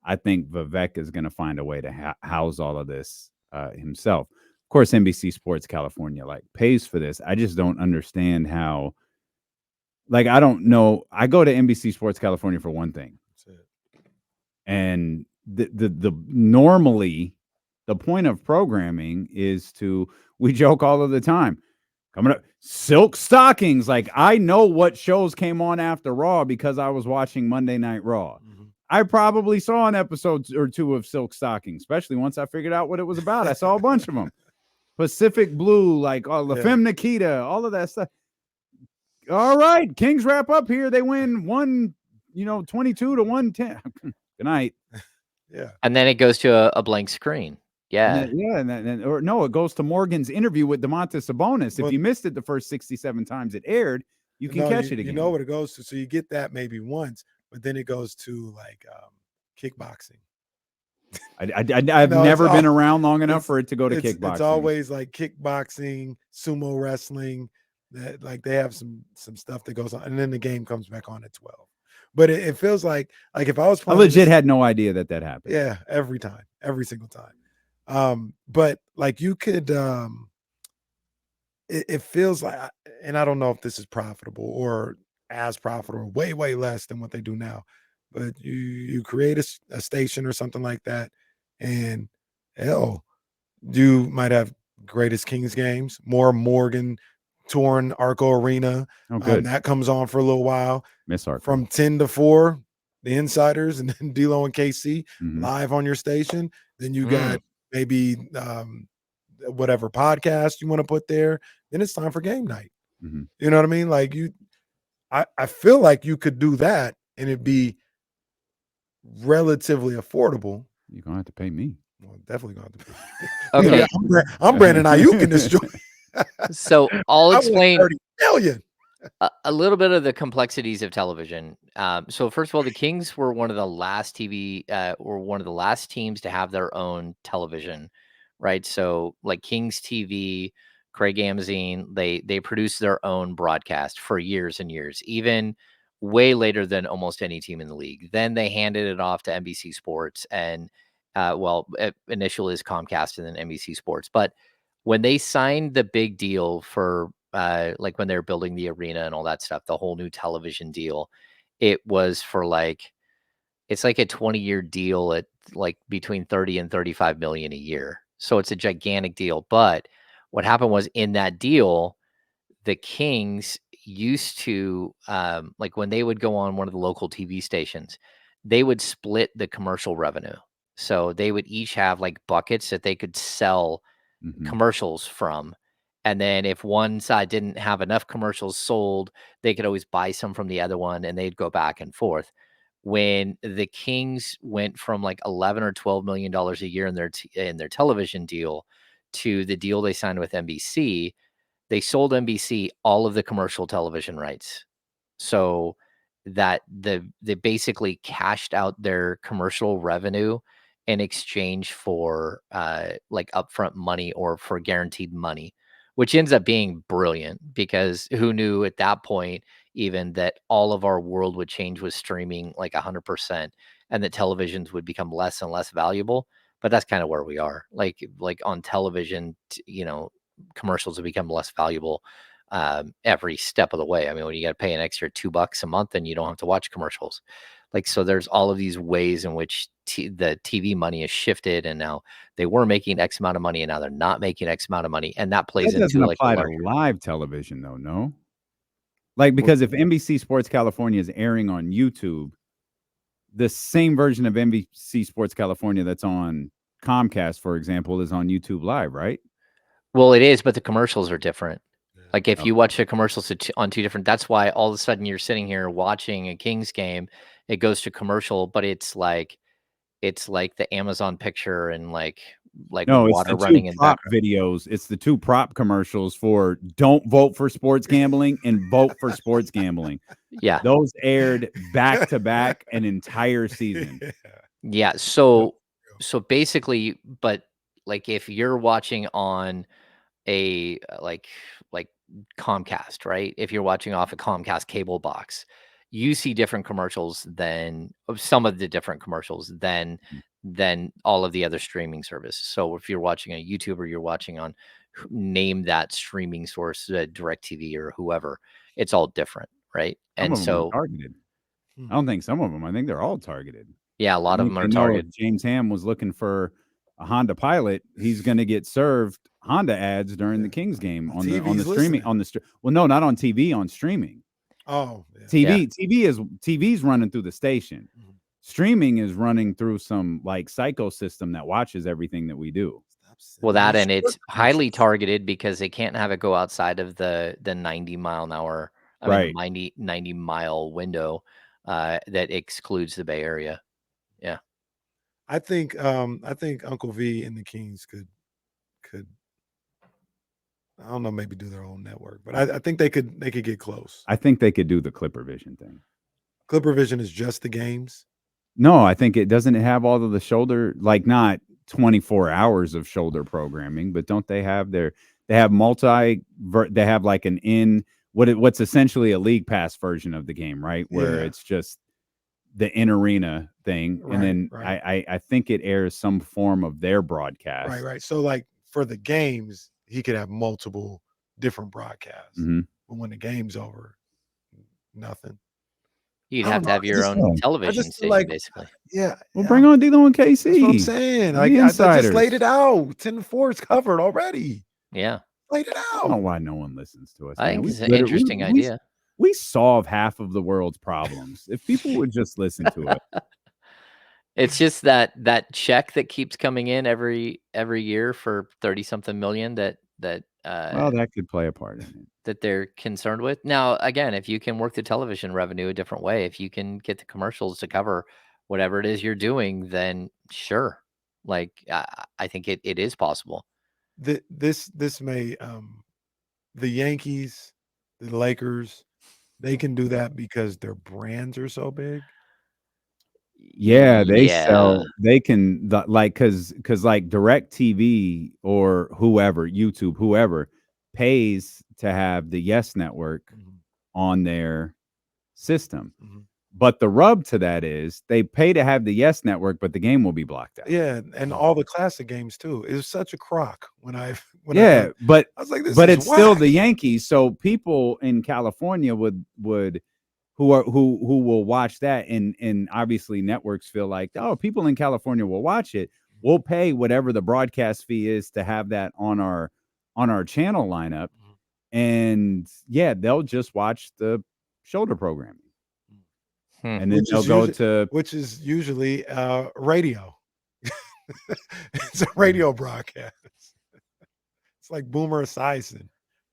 I think Vivek is going to find a way to house all of this himself. Of course, NBC Sports California like pays for this. I just don't understand how. Like I don't know. I go to NBC Sports California for one thing, and the normally the point of programming is to, we joke all of the time, coming up silk stockings. Like I know what shows came on after Raw because I was watching Monday Night Raw. I probably saw an episode or two of Silk Stockings, especially once I figured out what it was about. I saw a bunch of them. Pacific Blue, like La Femme Nikita, all of that stuff. All right, Kings wrap up here. They win 22 to 110. Good night. Yeah. And then it goes to a blank screen. Yeah. Or no, it goes to Morgan's interview with Domantas Sabonis. If But- you missed it the first 67 times it aired, you can catch it again. You know what it goes to. So you get that maybe once, but then it goes to like kickboxing. I've No, never it's been all- around long enough it's- for it to go to kickboxing. It's always like kickboxing, sumo wrestling. That like they have some stuff that goes on, and then the game comes back on at 12. But it feels like if I was I playing, legit had no idea that happened. yeah, every time, every single time. But like you could, it feels like, and I don't know if this is profitable or as profitable, way less than what they do now. But you create a station or something like that, and hell, you might have Greatest Kings games, more Morgan touring Arco Arena. Oh, good. That comes on for a little while. Miss Arco. From 10 to 4, the Insiders, and then D'Lo and KC Mhm. live on your station. Then you got maybe whatever podcast you want to put there. Then it's time for game night. Mhm. You know what I mean? Like I feel like you could do that and it'd be relatively affordable. You're gonna have to pay me. Well, definitely going to be. Okay. Yeah, I'm Brandon Aiyuk in this joint. So I'll I want explain 30 million. a little bit of the complexities of television. So first of all, the Kings were one of the last teams to have their own television, right? So like Kings TV, Craig Amazine, they produced their own broadcast for years and years, even way later than almost any team in the league. Then they handed it off to NBC Sports, and initially is Comcast and then NBC Sports. But when they signed the big deal for like when they were building the arena and all that stuff, the whole new television deal, it was for it's like a 20-year deal at like between 30 and 35 million a year. So it's a gigantic deal. But what happened was in that deal, the Kings used to like when they would go on one of the local TV stations, they would split the commercial revenue. So they would each have like buckets that they could sell Mhm. commercials from. And then if one side didn't have enough commercials sold, they could always buy some from the other one and they'd go back and forth. When the Kings went from like 11 or 12 million dollars a year in their television deal to the deal they signed with NBC, they sold NBC all of the commercial television rights. So that they basically cashed out their commercial revenue in exchange for like upfront money or for guaranteed money, which ends up being brilliant because who knew at that point even that all of our world would change with streaming like 100% and that televisions would become less and less valuable. But that's kind of where we are. Like on television, commercials have become less valuable every step of the way. I mean, when you got to pay an extra $2 a month and you don't have to watch commercials, like, so there's all of these ways in which the TV money has shifted, and now they were making X amount of money and now they're not making X amount of money. And that plays That doesn't into like apply a to larger, live television though, no? Like, because if NBC Sports California is airing on YouTube, the same version of NBC Sports California that's on Comcast, for example, is on YouTube Live, right? well, it is, but the commercials are different. Like if you Okay. watch the commercials on two different, that's why all of a sudden you're sitting here watching a Kings game, it goes to commercial, but it's like the Amazon picture and like No, it's water the two running in the prop background. videos. It's the two prop commercials for don't vote for sports gambling and vote for sports gambling. Yeah. Those aired back to back an entire season. Yeah. So basically, but like if you're watching on a like Comcast, right? If you're watching off a Comcast cable box, you see different commercials than some of the different commercials than all of the other streaming services. So if you're watching on YouTube or you're watching on name that streaming source, DirecTV or whoever, it's all different, right? Some And of them are so targeted. I don't think some of them. I think they're all targeted. yeah, a lot of them are targeted. If James Ham was looking for a Honda Pilot, he's going to get served Honda ads during the Kings game on the streaming well, no, not on TV, on streaming. Oh, yeah. TV's running through the station. Mhm. Streaming is running through some like psycho system that watches everything that we do. Well, that and it's highly targeted because they can't have it go outside of the 90 mile an hour, Right. 90 mile window that excludes the Bay Area. Yeah. I think Uncle V and the Kings could I don't know, maybe do their own network, but I think they could get close. I think they could do the Clipper Vision thing. Clipper Vision is just the games. No, I think it doesn't have all of the shoulder, like not 24 hours of shoulder programming, but don't they have they have they have like what's essentially a league pass version of the game, right? Where Yeah. it's just the in arena thing. Right, And then right. I think it airs some form of their broadcast. Right. So like for the games, he could have multiple different broadcasts. Mhm. But when the game's over, nothing. You'd I have don't to know, have I your just- own I television just feel station, like basically. yeah. Well, yeah. bring on D'Lo and KC. That's what I'm saying. The Like I just insiders. laid it out. 10-4 is covered already. Yeah. Laid it I don't know out. why no one listens to us. I man. think We it's an literally- interesting idea. We solve half of the world's problems if people would just listen to it. It's just that check that keeps coming in every year for 30-something million that Well, that could play a part in it. that they're concerned with. Now, again, if you can work the television revenue a different way, if you can get the commercials to cover whatever it is you're doing, then sure. Like I think it is possible. This may the Yankees, the Lakers, they can do that because their brands are so big. Yeah, they sell. They can like because like DirecTV or whoever, YouTube, whoever pays to have the Yes Network on their system. But the rub to that is they pay to have the Yes Network, but the game will be blocked out. Yeah, and all the classic games too. It was such a crock when I but I was like, this but is it's still whack. the Yankees. So people in California would who will watch that, and obviously networks feel like, oh, people in California will watch it. We'll pay whatever the broadcast fee is to have that on our channel lineup, and yeah, they'll just watch the shoulder programming, and then they'll go to which is usually radio. It's a radio broadcast. It's like Boomer Esiason,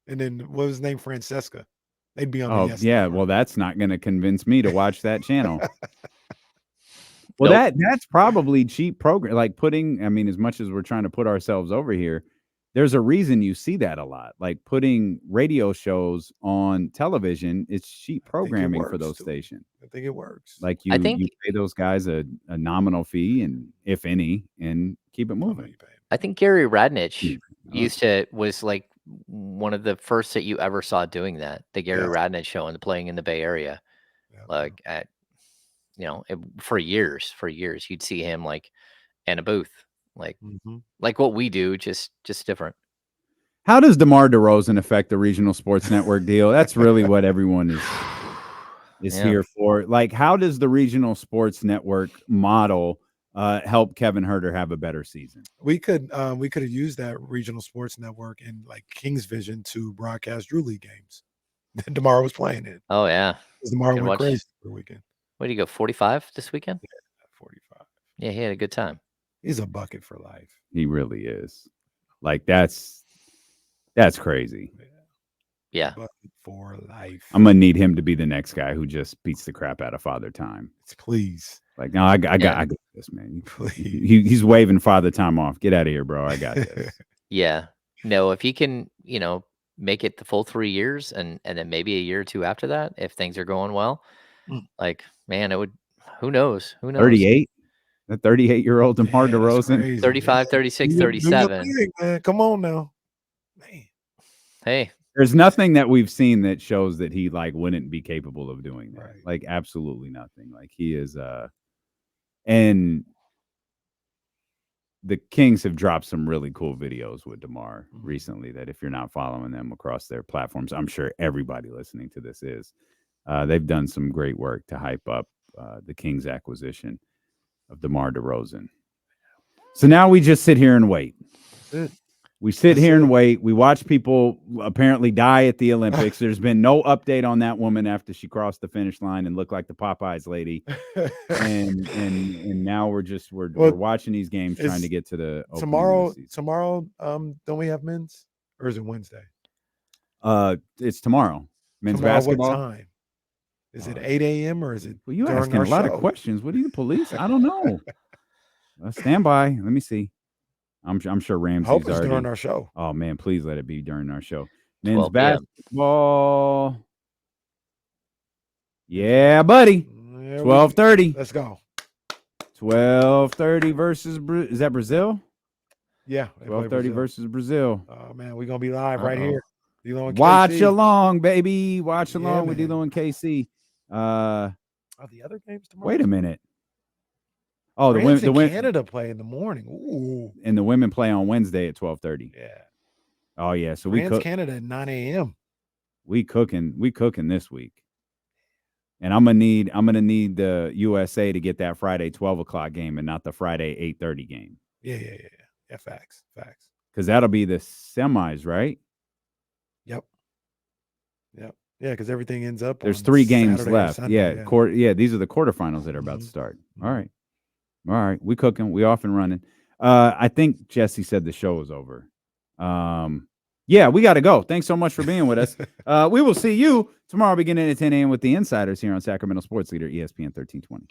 and then what was his name, Francesca. They'd be on the Yes yeah, Network. well, that's not going to convince me to watch that channel. Well, that's probably cheap program. Like I mean, as much as we're trying to put ourselves over here, there's a reason you see that a lot. Like putting radio shows on television, it's cheap programming for those stations. I think it works. Like you pay those guys a nominal fee, and if any, and keep it moving. I think Gary Radnich was like one of the first that you ever saw doing that. The Gary Radnich show and playing in the Bay Area, like at for years you'd see him like in a booth, like what we do, just different. How does DeMar DeRozan affect the regional sports network deal? That's really what everyone is here for. Like, how does the regional sports network model help Kevin Huerter have a better season? We could have used that regional sports network in like King's Vision to broadcast Drew League games that DeMar was playing in. Oh yeah, DeMar went crazy for the weekend. What did he go 45 this weekend? Yeah, 45. Yeah, he had a good time. He's a bucket for life. He really is. Like that's crazy. Yeah. Bucket for life. I'm gonna need him to be the next guy who just beats the crap out of Father Time. Please. Like, no, I got this, man. Please. He's waving Father Time off. Get out of here, bro. I got this. Yeah. No, if he can, make it the full 3 years and then maybe a year or two after that, if things are going well, like, man, it would, who knows? 38? The 38-year-old DeMar DeRozan? 35, 36, 37. Man. Come on now. Man. Hey. There's nothing that we've seen that shows that he like wouldn't be capable of doing that. Right. Like absolutely nothing. Like he is and the Kings have dropped some really cool videos with DeMar recently that if you're not following them across their platforms, I'm sure everybody listening to this is. They've done some great work to hype up the Kings acquisition of DeMar DeRozan. So now we just sit here and wait. We sit here and wait. We watch people apparently die at the Olympics. There's been no update on that woman after she crossed the finish line and looked like the Popeyes lady. and now we're watching these games trying to get to the tomorrow. Don't we have men's, or is it Wednesday? It's tomorrow. Men's basketball. What time? Is it 8 a.m. or is it? Well, you're asking a lot of questions. What are you, the police? I don't know. Stand by. Let me see. I'm sure I Ramsey's hope it's already. during our show. Oh man, please let it be during our show. Men's 12 p.m. basketball. Yeah, buddy. 12:30. Let's go. 12:30 versus is that Brazil? Yeah. they play 12:30 Brazil. versus Brazil. Oh man, we're gonna be live right here. D-Lo and Watch KC. along, baby. Watch Yeah, along with man. D-Lo and KC. Are the other games tomorrow? Wait a minute. Oh, France the and women Canada play in the morning. Ooh. and the women play on Wednesday at 12:30. Yeah. Oh yeah, so France, Canada at 9 a.m. we cooking this week. And I'm gonna need the USA to get that Friday 12 o'clock game and not the Friday 8:30 game. Yeah. Facts. Because that'll be the semis, right? Yep. Yeah, because everything ends up. There's on 3 games Saturday or left. Sunday, Yeah, these are the quarterfinals that are about to start. Mhm. All right. We cooking. We off and running. I think Jesse said the show is over. Yeah, we got to go. Thanks so much for being with us. We will see you tomorrow beginning at 10 a.m. with the Insiders here on Sacramento Sports Leader ESPN 1320.